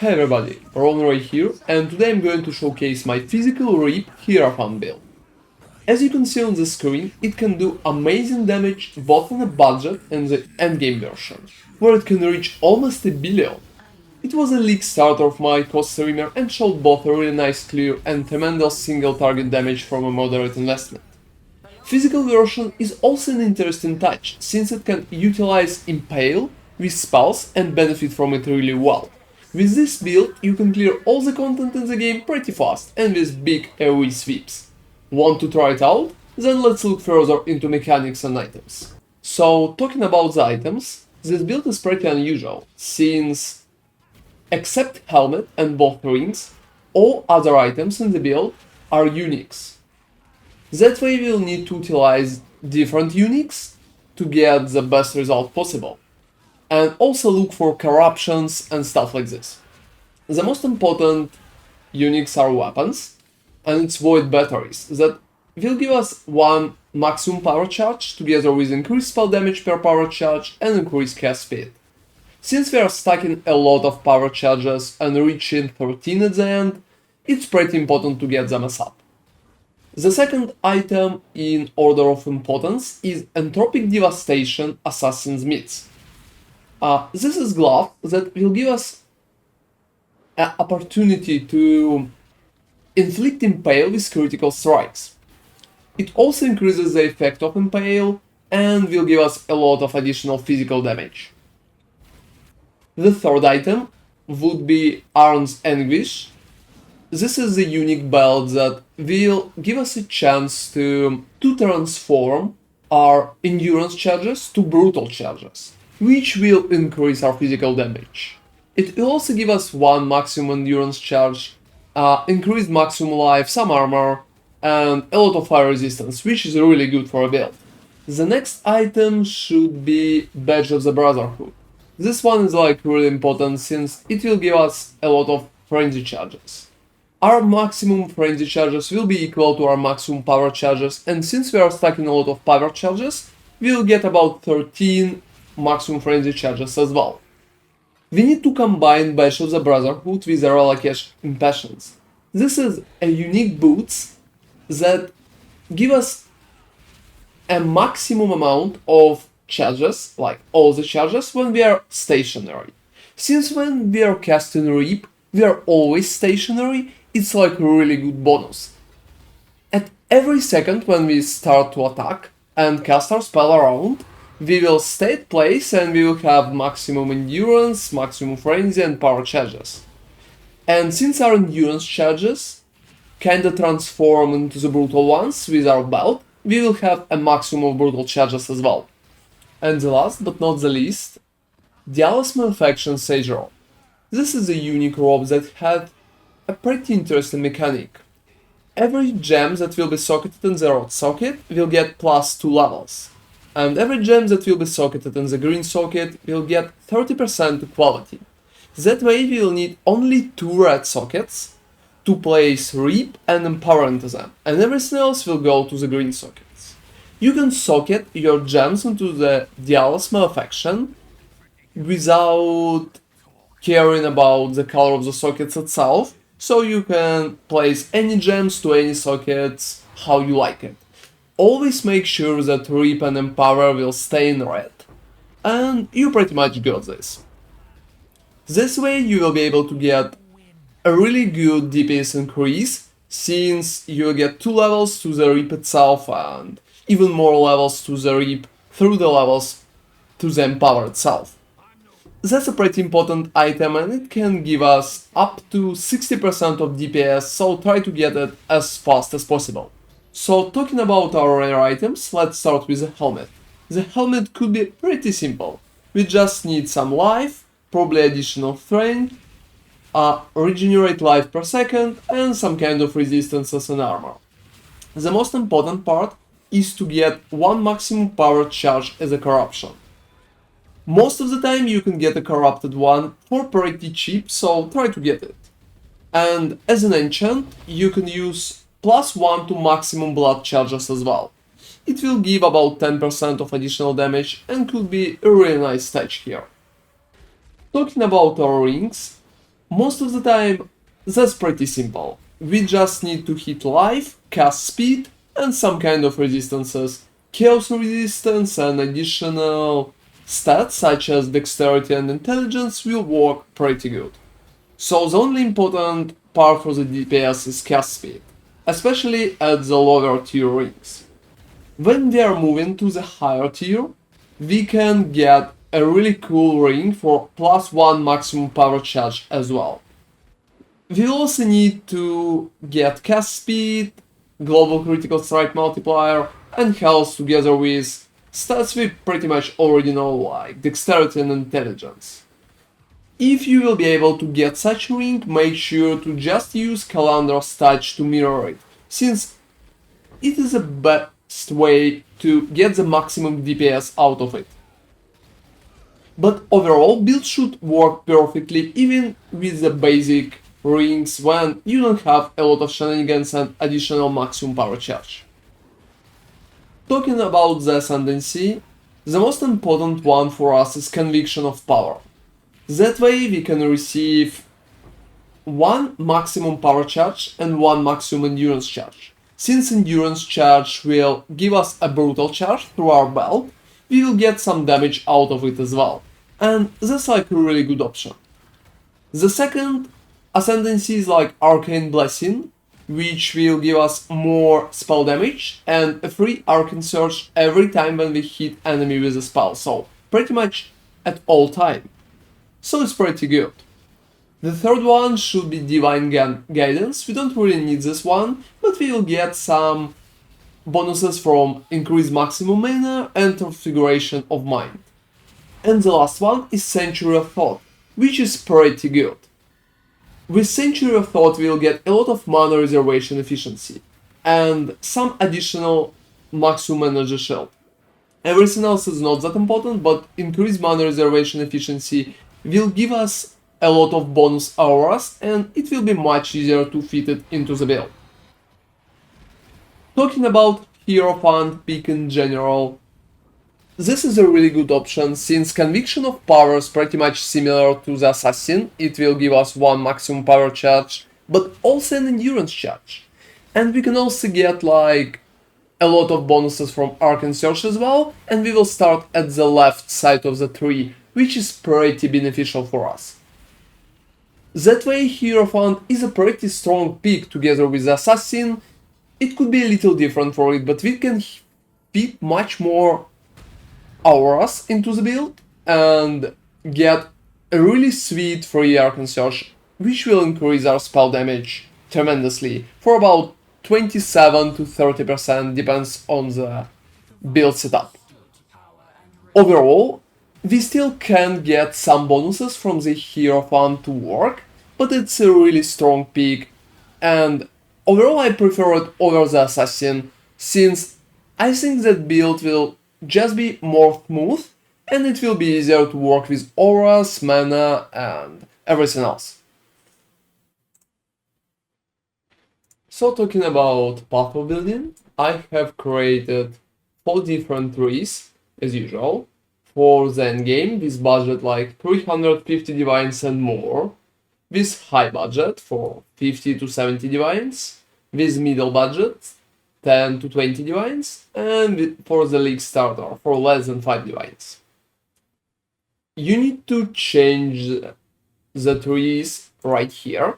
Hey everybody, Ray here, and today I'm going to showcase my Phys Reap Hierophant Build. As you can see on the screen, it can do amazing damage both on a budget and the endgame version, where it can reach almost 1 billion. It was a league starter of my co-streamer and showed both a really nice clear and tremendous single target damage from a moderate investment. Physical version is also an interesting touch, since it can utilize Impale with spells and benefit from it really well. With this build, you can clear all the content in the game pretty fast and with big AoE sweeps. Want to try it out? Then let's look further into mechanics and items. So, talking about the items, this build is pretty unusual, since, except helmet and both rings, all other items in the build are uniques. That way we'll need to utilize different uniques to get the best result possible. And also look for corruptions and stuff like this. The most important uniques are weapons, and it's void batteries that will give us one maximum power charge together with increased spell damage per power charge and increased cast speed. Since we are stacking a lot of power charges and reaching 13 at the end, it's pretty important to get them ASAP. The second item in order of importance is Entropic Devastation Assassin's Myths. This is glove that will give us an opportunity to inflict Impale with critical strikes. It also increases the effect of Impale and will give us a lot of additional physical damage. The third item would be Arn's Anguish. This is a unique belt that will give us a chance to transform our endurance charges to brutal charges, which will increase our physical damage. It will also give us one maximum endurance charge, increased maximum life, some armor, and a lot of fire resistance, which is really good for a build. The next item should be Badge of the Brotherhood. This one is really important since it will give us a lot of frenzy charges. Our maximum frenzy charges will be equal to our maximum power charges, and since we are stacking a lot of power charges, we'll get about 13 maximum frenzy charges as well. We need to combine Badge of the Brotherhood with Relicash Impatience. This is a unique boots that give us a maximum amount of charges, like all the charges, when we are stationary. Since when we are casting Reap, we are always stationary, it's like a really good bonus. At every second when we start to attack and cast our spell around, we will stay at place and we will have maximum endurance, maximum frenzy and power charges. And since our endurance charges kinda transform into the brutal ones with our belt, we will have a maximum of brutal charges as well. And the last but not the least, Dialos Malefaction Sage Robe. This is a unique robe that had a pretty interesting mechanic. Every gem that will be socketed in the red socket will get +2 levels. And every gem that will be socketed in the green socket will get 30% quality. That way we will need only 2 red sockets to place Reap and Empower into them, and everything else will go to the green sockets. You can socket your gems into the Dialos Malefaction without caring about the color of the sockets itself, so you can place any gems to any sockets how you like it. Always make sure that Reap and Empower will stay in red, and you pretty much got this. This way you will be able to get a really good DPS increase, since you will get 2 levels to the Reap itself and even more levels to the Reap through the levels to the Empower itself. That's a pretty important item and it can give us up to 60% of DPS, so try to get it as fast as possible. So talking about our rare items, let's start with the helmet. The helmet could be pretty simple. We just need some life, probably additional strength, regenerate life per second, and some kind of resistances and armor. The most important part is to get one maximum power charge as a corruption. Most of the time you can get a corrupted one for pretty cheap, so try to get it. And as an enchant, you can use +1 to maximum blood charges as well. It will give about 10% of additional damage and could be a really nice touch here. Talking about our rings, Most of the time, that's pretty simple. We just need to hit life, cast speed, and some kind of resistances. Chaos resistance and additional stats such as dexterity and intelligence will work pretty good. So the only important part for the DPS is cast speed, especially at the lower tier rings. When we are moving to the higher tier, we can get a really cool ring for +1 maximum power charge as well. We also need to get cast speed, global critical strike multiplier, and health together with stats we pretty much already know, like dexterity and intelligence. If you will be able to get such a ring, make sure to just use Calendar's touch to mirror it, since it is the best way to get the maximum DPS out of it. But overall, build should work perfectly even with the basic rings when you don't have a lot of shenanigans and additional maximum power charge. Talking about the Ascendancy, the most important one for us is Conviction of Power. That way we can receive 1 maximum power charge and 1 maximum endurance charge. Since endurance charge will give us a brutal charge through our belt, we will get some damage out of it as well. And that's like a really good option. The second Ascendancy is like Arcane Blessing, which will give us more spell damage and a free Arcane Surge every time when we hit enemy with a spell, so pretty much at all time. So it's pretty good. The third one should be Divine Guidance. We don't really need this one, but we will get some bonuses from increased maximum mana and Transfiguration of Mind. And the last one is Century of Thought, which is pretty good. With Century of Thought we will get a lot of mana reservation efficiency and some additional maximum energy shield. Everything else is not that important, but increased mana reservation efficiency will give us a lot of bonus auras and it will be much easier to fit it into the build. Talking about Hierophant pick in general, this is a really good option since Conviction of Power is pretty much similar to the Assassin. It will give us 1 maximum power charge, but also an endurance charge. And we can also get like a lot of bonuses from Arcane Surge as well, and we will start at the left side of the tree, which is pretty beneficial for us. That way Hierophant is a pretty strong pick together with Assassin. It could be a little different for it, but we can fit much more auras into the build and get a really sweet free Arcane Surge, which will increase our spell damage tremendously for about 27 to 30%, depends on the build setup. Overall, we still can get some bonuses from the Hierophant to work, but it's a really strong pick, and overall I prefer it over the Assassin, since I think that build will just be more smooth and it will be easier to work with auras, mana and everything else. So talking about path of building, I have created 4 different trees as usual. For the endgame, with budget like 350 divines and more, with high budget for 50 to 70 divines, with middle budget 10 to 20 divines, and for the league starter for less than 5 divines. You need to change the trees right here.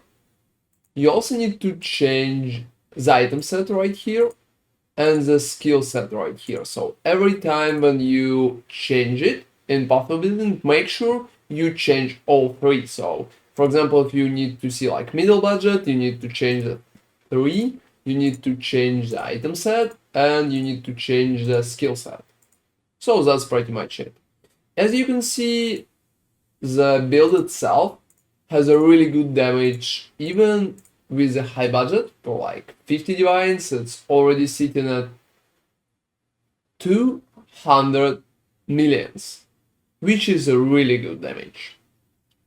You also need to change the item set right here and the skill set right here. So every time when you change it in path of building, make sure you change all 3. So for example, if you need to see like middle budget, you need to change the 3. You need to change the item set, and you need to change the skill set. So that's pretty much it. As you can see, the build itself has a really good damage, even with a high budget for like 50 divines. It's already sitting at 200 millions, which is a really good damage.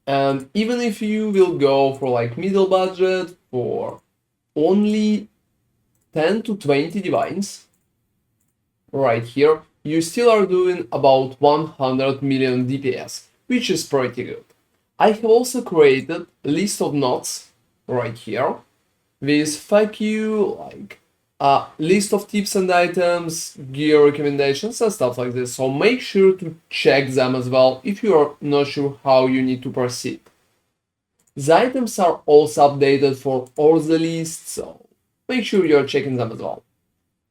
And even if you will go for like middle budget for only 10 to 20 divines right here, you still are doing about 100 million DPS, which is pretty good. I have also created a list of notes right here with FAQ, like a list of tips and items, gear recommendations and stuff like this. So make sure to check them as well if you are not sure how you need to proceed. The items are also updated for all the lists, so make sure you're checking them as well.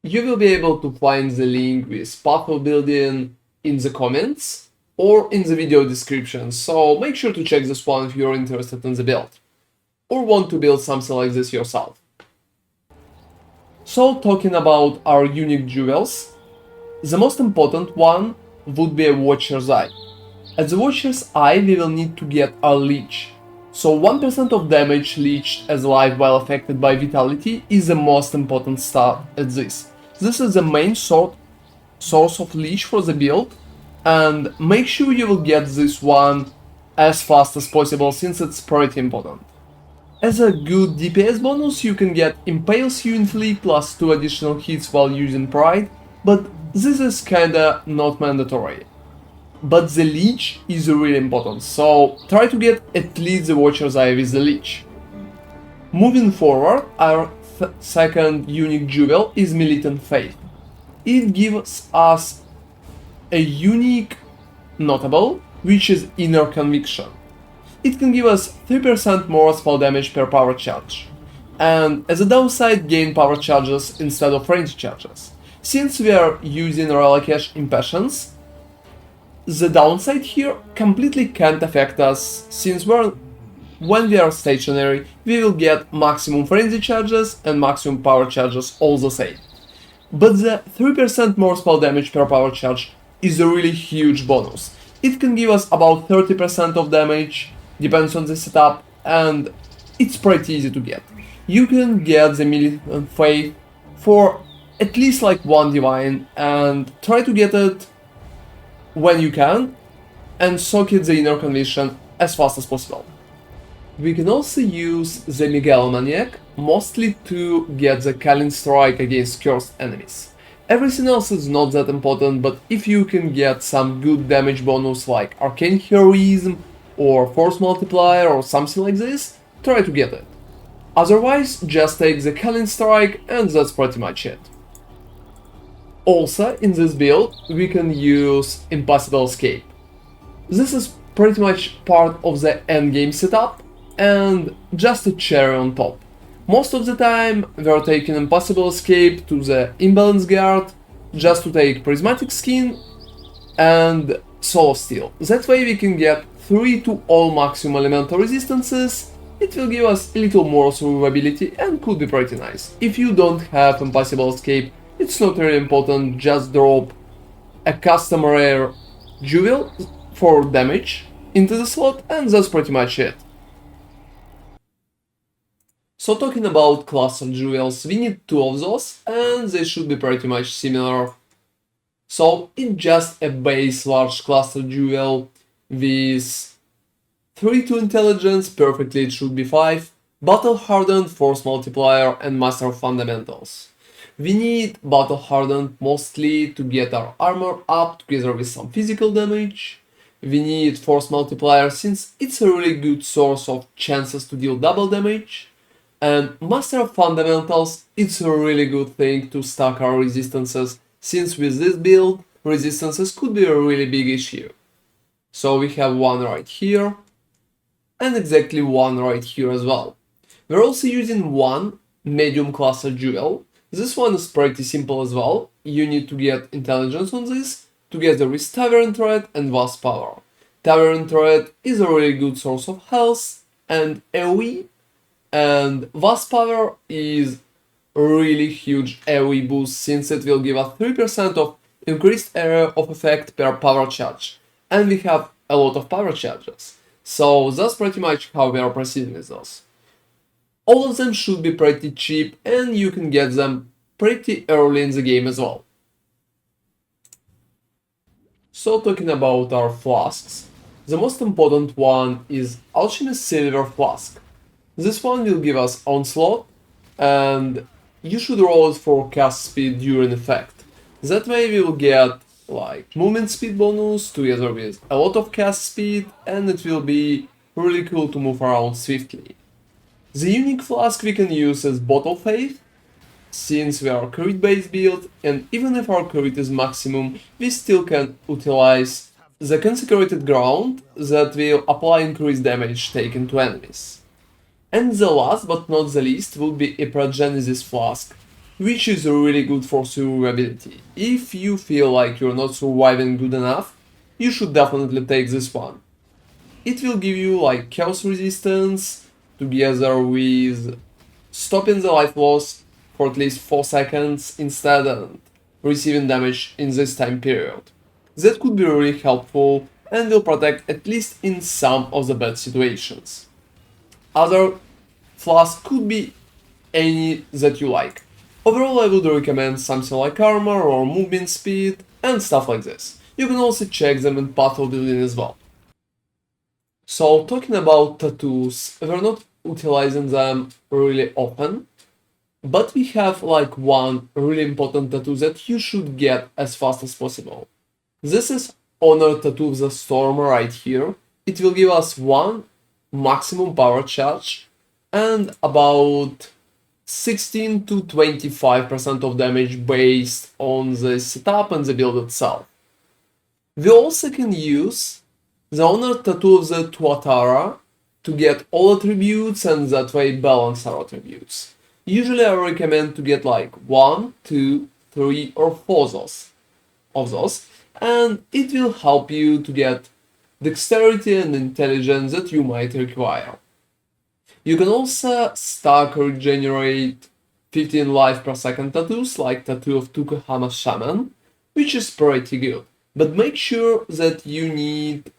You will be able to find the link with path of building in the comments or in the video description, so make sure to check this one if you're interested in the build or want to build something like this yourself. So talking about our unique jewels, the most important one would be a Watcher's Eye. At the Watcher's Eye we will need to get a leech. So 1% of damage leached as life while affected by vitality is the most important stat at this. This is the main source of leech for the build, and make sure you will get this one as fast as possible since it's pretty important. As a good DPS bonus you can get Impales you in Fleet plus 2 additional hits while using Pride, but this is kinda not mandatory. But the leech is really important, so try to get at least the Watcher's Eye with the leech. Moving forward, our second unique jewel is Militant Faith. It gives us a unique notable, which is Inner Conviction. It can give us 3% more spell damage per power charge, and as a downside gain power charges instead of range charges. Since we are using Relicash Impatience, the downside here completely can't affect us, since when we are stationary, we will get maximum frenzy charges and maximum power charges all the same. But the 3% more spell damage per power charge is a really huge bonus. It can give us about 30% of damage, depends on the setup, and it's pretty easy to get. You can get the Militant Faith for at least like 1 divine, and try to get it when you can, and socket the Inner Conviction as fast as possible. We can also use the Megalomaniac, mostly to get the Calling Strike against cursed enemies. Everything else is not that important, but if you can get some good damage bonus like Arcane Heroism or Force Multiplier or something like this, try to get it. Otherwise, just take the Calling Strike and that's pretty much it. Also, in this build, we can use Impossible Escape. This is pretty much part of the endgame setup and just a cherry on top. Most of the time, we're taking Impossible Escape to the Imbalance Guard just to take Prismatic Skin and Soul of Steel. That way we can get 3 to all maximum elemental resistances. It will give us a little more survivability and could be pretty nice. If you don't have Impossible Escape, it's not really important, just drop a custom rare jewel for damage into the slot and that's pretty much it. So talking about class of jewels, we need 2 of those and they should be pretty much similar. So it's just a base large cluster jewel with 3 to intelligence, perfectly it should be 5, battle hardened, force multiplier and master of fundamentals. We need battle hardened mostly to get our armor up together with some physical damage. We need force multiplier since it's a really good source of chances to deal double damage. And master of fundamentals, it's a really good thing to stack our resistances, since with this build, resistances could be a really big issue. So we have one right here, and exactly one right here as well. We're also using one medium cluster jewel. This one is pretty simple as well. You need to get intelligence on this, together with Tavern Threat and Vast Power. Tavern Threat is a really good source of health and AoE, and Vast Power is a really huge AoE boost since it will give us 3% of increased area of effect per power charge, and we have a lot of power charges. So that's pretty much how we are proceeding with those. All of them should be pretty cheap and you can get them pretty early in the game as well. So talking about our flasks, the most important one is Alchemist Silver Flask. This one will give us Onslaught and you should roll it for cast speed during effect. That way we will get like movement speed bonus together with a lot of cast speed and it will be really cool to move around swiftly. The unique flask we can use is Bottle Faith, since we are a crit based build, and even if our crit is maximum, we still can utilize the Consecrated Ground that will apply increased damage taken to enemies. And the last but not the least will be a Progenesis flask, which is really good for survivability. If you feel like you're not surviving good enough, you should definitely take this one. It will give you like chaos resistance together with stopping the life loss for at least 4 seconds instead and receiving damage in this time period. That could be really helpful and will protect at least in some of the bad situations. Other flasks could be any that you like. Overall, I would recommend something like armor or movement speed and stuff like this. You can also check them in path of building as well. So talking about tattoos, we're not utilizing them really often, but we have like one really important tattoo that you should get as fast as possible. This is Honor Tattoo of the Storm right here. It will give us one maximum power charge and about 16 to 25% of damage based on the setup and the build itself. We also can use the Honor Tattoo of the Tuatara to get all attributes and that way balance our attributes. Usually I recommend to get like 1, 2, 3 or 4 of those, and it will help you to get dexterity and intelligence that you might require. You can also stack or generate 15 life per second tattoos like Tattoo of Tukohama Shaman, which is pretty good, but make sure that you need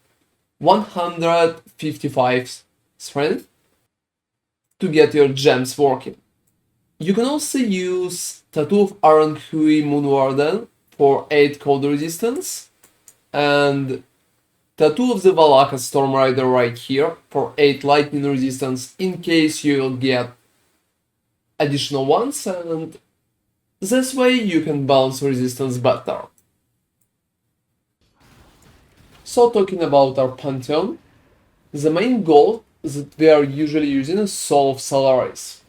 155 strength to get your gems working. You can also use Tattoo of Aranhui Moonwarden for 8 cold resistance, and Tattoo of the Valaka Stormrider right here for 8 lightning resistance in case you'll get additional ones, and this way you can balance resistance better. So talking about our Pantheon, the main goal that we are usually using is Soul of Solaris.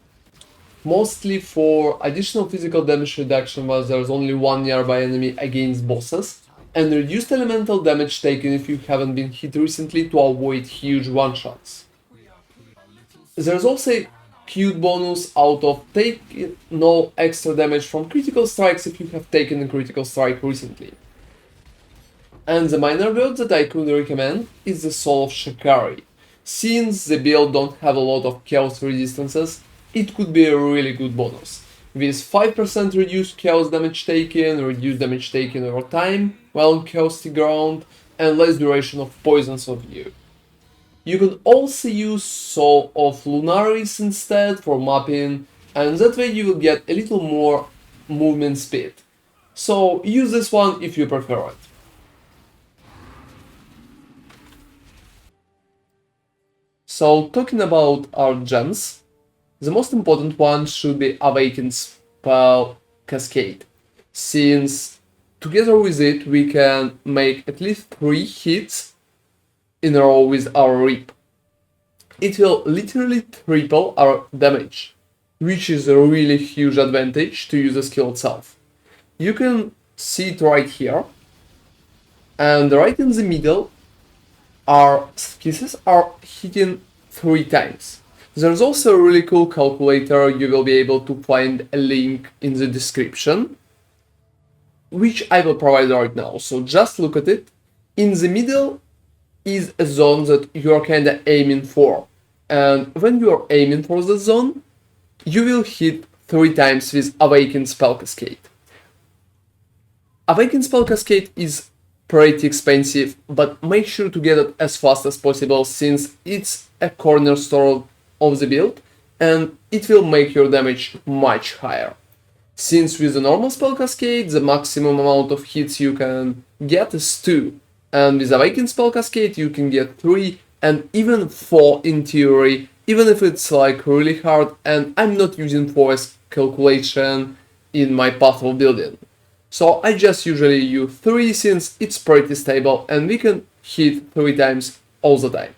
Mostly for additional physical damage reduction while there's only one nearby enemy against bosses, and reduced elemental damage taken if you haven't been hit recently to avoid huge one-shots. There's also a cute bonus out of taking no extra damage from critical strikes if you have taken a critical strike recently. And the minor build that I could recommend is the Soul of Shikari. Since the build don't have a lot of chaos resistances, it could be a really good bonus. With 5% reduced chaos damage taken, reduced damage taken over time while on chaotic ground, and less duration of poisons of you. You can also use Soul of Lunaris instead for mapping, and that way you will get a little more movement speed. So use this one if you prefer it. So talking about our gems, the most important one should be Awakened Spell Cascade, since together with it we can make at least 3 hits in a row with our Reap. It will literally triple our damage, which is a really huge advantage to use the skill itself. You can see it right here, and right in the middle our pieces are hitting 3 times. There's also a really cool calculator, you will be able to find a link in the description, which I will provide right now, so just look at it. In the middle is a zone that you are kinda aiming for, and when you are aiming for the zone, you will hit 3 times with Awakened Spell Cascade. Awakened Spell Cascade is pretty expensive, but make sure to get it as fast as possible since it's a cornerstone of the build and it will make your damage much higher. Since with the normal spell cascade the maximum amount of hits you can get is 2, and with Awakened Spell Cascade you can get 3 and even 4 in theory, even if it's like really hard, and I'm not using voice calculation in my path of building. So I just usually use 3 since it's pretty stable and we can hit 3 times all the time.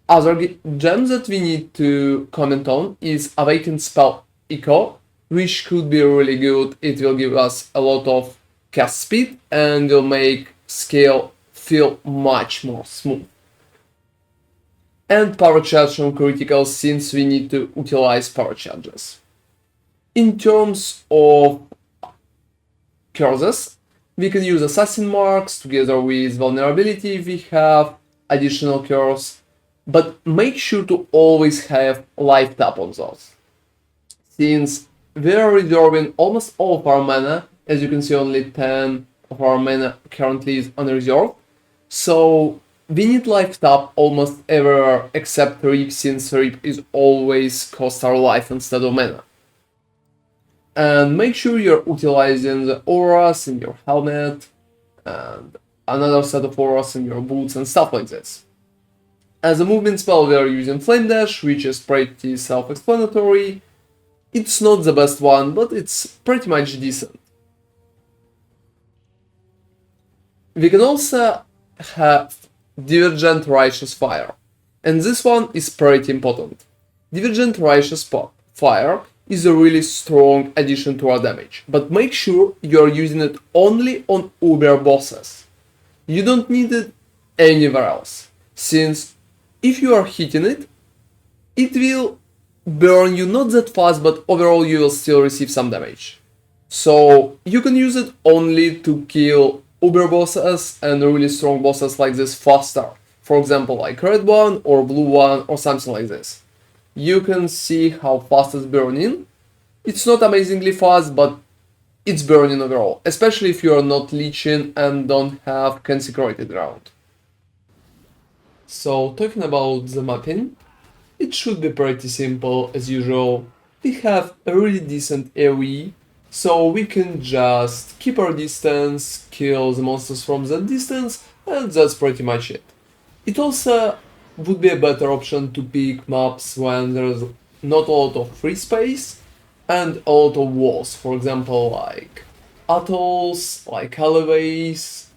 Other gems that we need to comment on is Awakened Spell Echo, which could be really good. It will give us a lot of cast speed and will make scale feel much more smooth. And power charge on critical, since we need to utilize power charges. In terms of curses, we can use assassin marks together with vulnerability if we have additional curse, but make sure to always have life tap on those. Since we are reserving almost all of our mana, as you can see only 10 of our mana currently is on reserve, so we need life tap almost everywhere except Reap, since Reap is always cost our life instead of mana. And make sure you're utilizing the auras in your helmet and another set of auras in your boots and stuff like this. As a movement spell we are using Flame Dash, which is pretty self-explanatory. It's not the best one, but it's pretty much decent. We can also have Divergent Righteous Fire, and this one is pretty important. Divergent Righteous Fire is a really strong addition to our damage, but make sure you're using it only on Uber bosses. You don't need it anywhere else, since if you are hitting it, it will burn you not that fast, but overall you will still receive some damage. So you can use it only to kill Uber bosses and really strong bosses like this faster. For example, like red one or blue one or something like this. You can see how fast it's burning. It's not amazingly fast, but it's burning overall, especially if you are not leeching and don't have consecrated ground. So talking about the mapping, it should be pretty simple as usual. We have a really decent AoE, so we can just keep our distance, kill the monsters from that distance, and that's pretty much it. It also would be a better option to pick maps when there's not a lot of free space and a lot of walls, for example like atolls, like alleyways,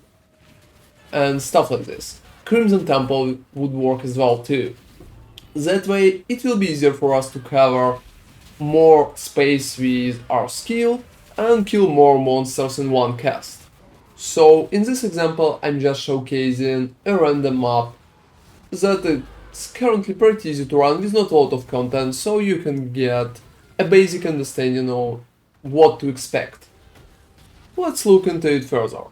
and stuff like this. Crimson Temple would work as well too. That way it will be easier for us to cover more space with our skill and kill more monsters in one cast. So in this example I'm just showcasing a random map that is currently pretty easy to run with not a lot of content, so you can get a basic understanding of what to expect. Let's look into it further.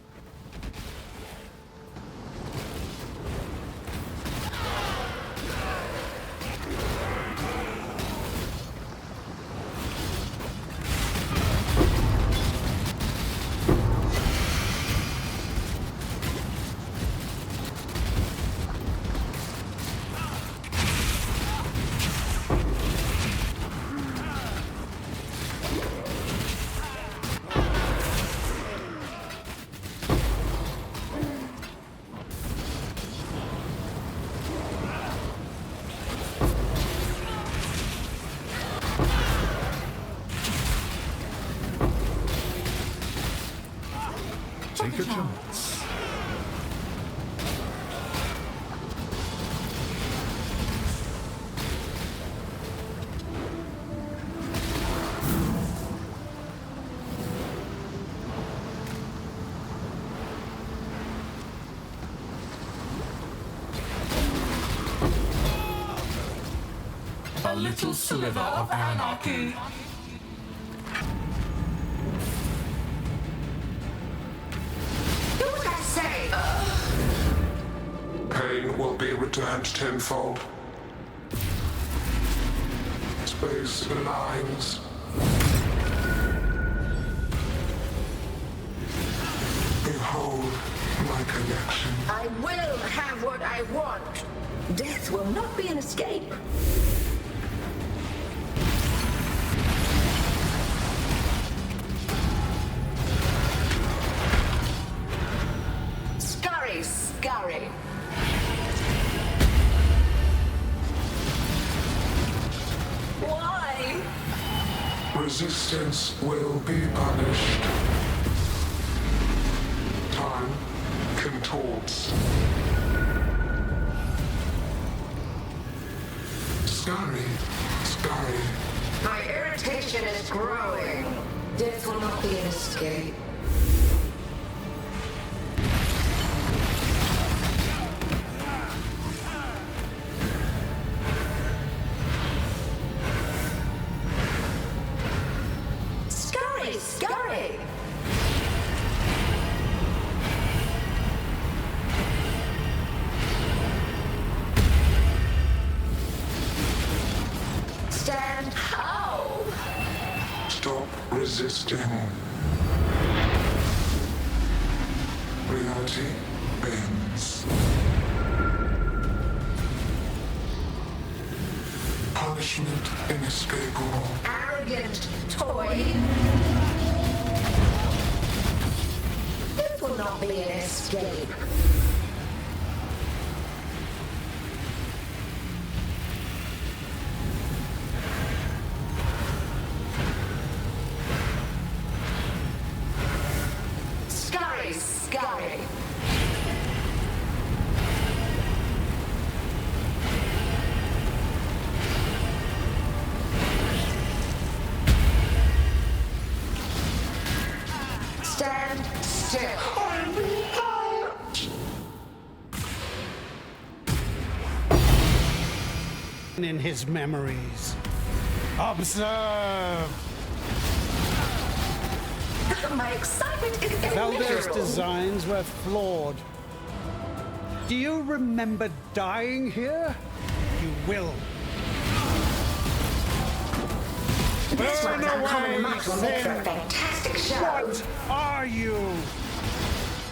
Take a chance. A little sliver of anarchy. Pain will be returned tenfold. Space aligns. Behold my connection. I will have what I want. Death will not be an escape. Scurry, scurry. Why? Resistance will be punished. Time contorts. Scary. Scary. My irritation is growing. Death will not be an escape. Scurry! Scurry! Stand how? Stop resisting. Reality bends. Punishment inescapable. Arrogant toy. This will not be an escape. Scurry, scurry. Stand still. In his memories. Observe! My excitement is Valder's immeasurable. designs were flawed. Do you remember dying here? You will. This Burn one's uncommon away, might will make for a sin. fantastic show. What are you?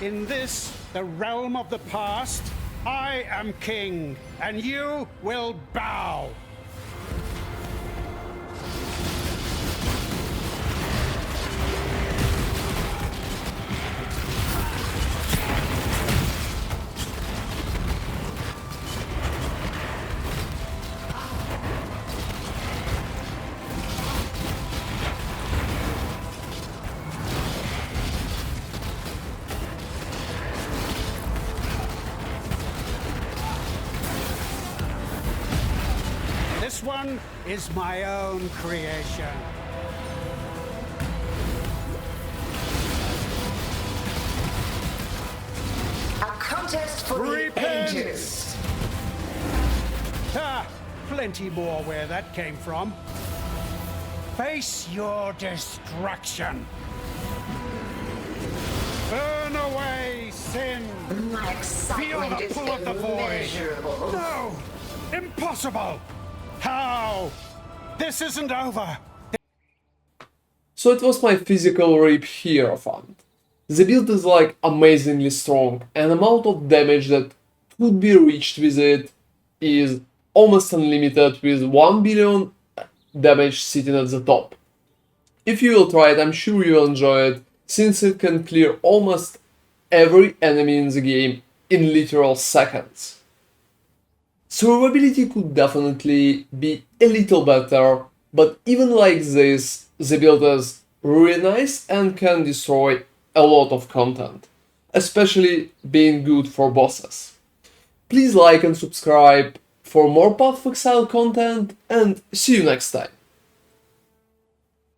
In this, the realm of the past, I am king, and you will bow. This one is my own creation. A contest for Repent! the ages. Ah, plenty more where that came from. Face your destruction. Burn away, sin. My Feel excitement the is pull of the void. immeasurable. No! Impossible! How? This isn't over. So it was my Physical Reap Hierophant. The build is like amazingly strong, and the amount of damage that could be reached with it is almost unlimited, with 1 billion damage sitting at the top. If you will try it, I'm sure you will enjoy it, since it can clear almost every enemy in the game in literal seconds. Survivability could definitely be a little better, but even like this, the build is really nice and can destroy a lot of content, especially being good for bosses. Please like and subscribe for more Path of Exile content, and see you next time.